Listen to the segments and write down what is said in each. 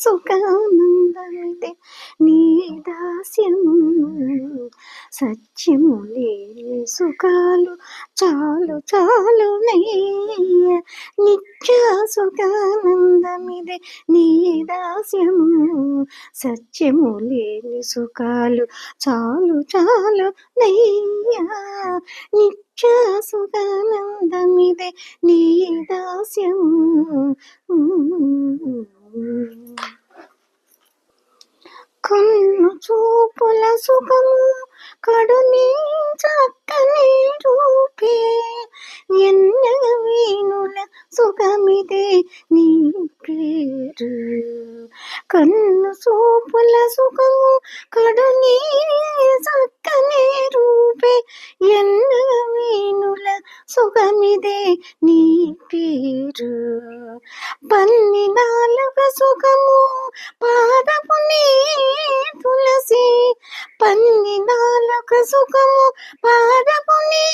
సుఖానందమిదే నీ దాస్యము సత్యము లేని సుఖాలు చాలు చాలునయ్య నిత్య సుఖానందమిదే నీ దాస్యము సత్యము లేని సుఖాలు చాలు చాలునయ్య నిత్య సుఖానందమిదే నీ దాస్యము కన్ను చూపుల సుఖము కడుని చక్కని రూపే ఎన్నవీనుల సుఖమిదే నీ పేరు కన్ను చూపుల సుఖము కడుని చక్కని రూపే ఎన్నవీనుల సుఖమిదే నీ పేరు పన్ని నాలుగ సుఖము పాదపు నీ తులసి పన్ని నాలుగ సుఖము పాదపు నీ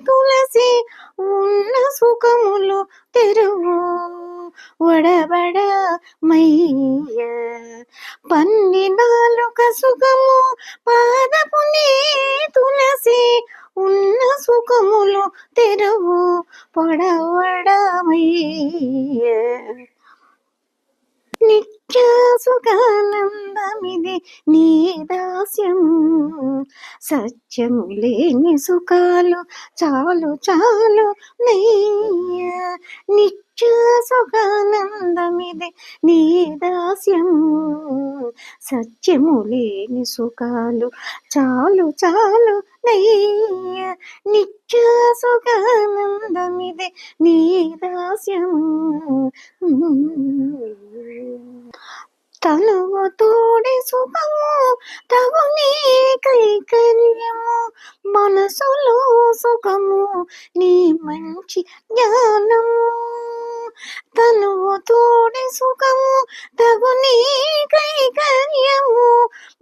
తులసి ఉన్న సుఖములు తెరువు వడబడ మయ్య పన్ని నాలుగ సుఖము పాదపు నీ తులసి ఉన్న సుఖములు తెరువు పొడవడమయ్య నిత్య సుఖానందమిది నీ దాస్యము సత్యము లేని సుఖాలు చాలు చాలు నయ్య నిత్య సుఖానందమిది నీ దాస్యము సత్యము లేని సుఖాలు చాలు చాలు నయ్య నిత్య సుఖానందమిది నీ దాస్యము తనువు తోడి సుఖము తగుని కైకర్యము మనసులో సుఖము నీ మంచి జ్ఞానము తనువు తోడి సుఖము తగుని కైకర్యము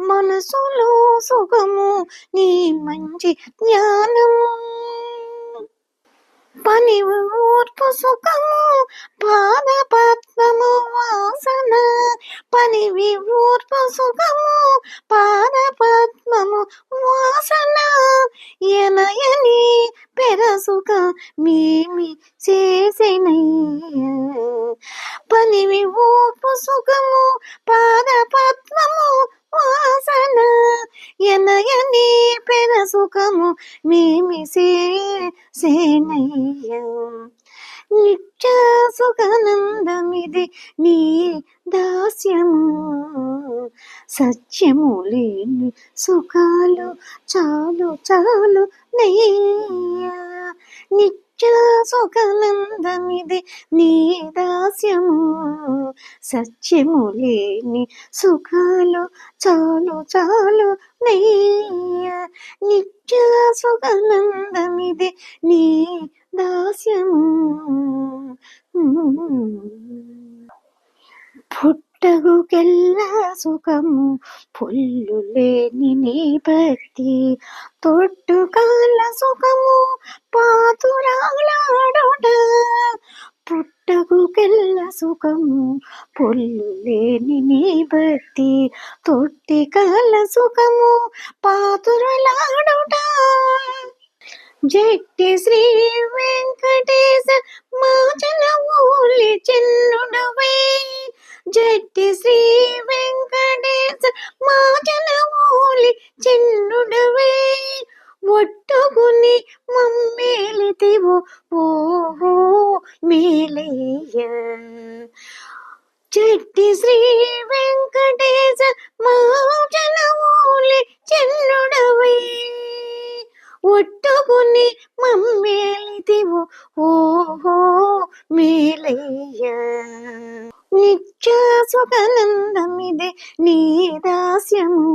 మనసులో సుఖము నీ మంచి జ్ఞానము పనివు ఊర్పు సుఖము పాద పద్మము వాసన పనివి ఊర్పు సుఖము పాద పద్మము వాసన ఎనయని పెరసుక మేమి చేసినయ్య పనివి ఊర్పు సుఖము పాద పద్మము వాసన ఎనయని పెరసుఖము మేమి సేనయ్య నిత్య సుఖానందమిది నీ దాస్యము సత్యము లేని సుఖాలు చాలు చాలు నయ్య నిత్య సుఖానందమిది నీ దాస్యము సత్యము లేని సుఖాలు చాలు చాలు నయ్య నిత్య సుఖానందమిది నీ దాస్యము పుట్టగుకెల్ల సుఖము పొల్లు లేని నీ భక్తి తొట్టుకాల సుఖము పాతురాలాడోట పుట్టగుకెల్ల సుఖము పొల్లు లేని నీ భక్తి తొట్టికాల సుఖము పాతురలాడోట జట్టి శ్రీ వెంకటేశ మాచనమూలి చెన్నుడవై జట్టి శ్రీ వెంకటేశ మాచనమూలి చెన్నుడవై ఒట్టుకుని మమ్మేలితివో ఓహో మేలయ్య జట్టి శ్రీ వెంకటేశ మాచనమూలి చెన్నుడవై ఒట్టుకుని మమ్మేలితివో ఓహో మేలయ్య నిత్య సుఖానందమిదే నీ దాస్యము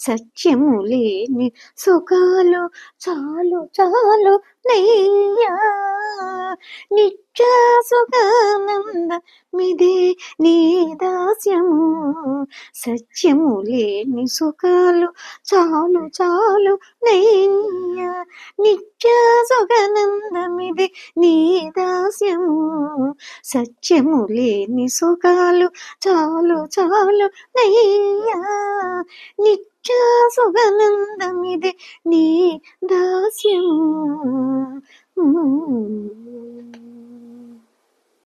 సత్యము లేని సుఖాలు చాలు చాలు నయ్య నిత్య సుఖానందమిదే నీ దాస్యము సత్యము లేని సుఖాలు చాలు చాలు నయ్య నిత్య సుఖానందమిదే నీ దాస్యము సత్యము లేని సుఖ సుఖాలు చాలు చాలు నయ్యా, నిత్య సుఖానందమిది నీ దాస్యం.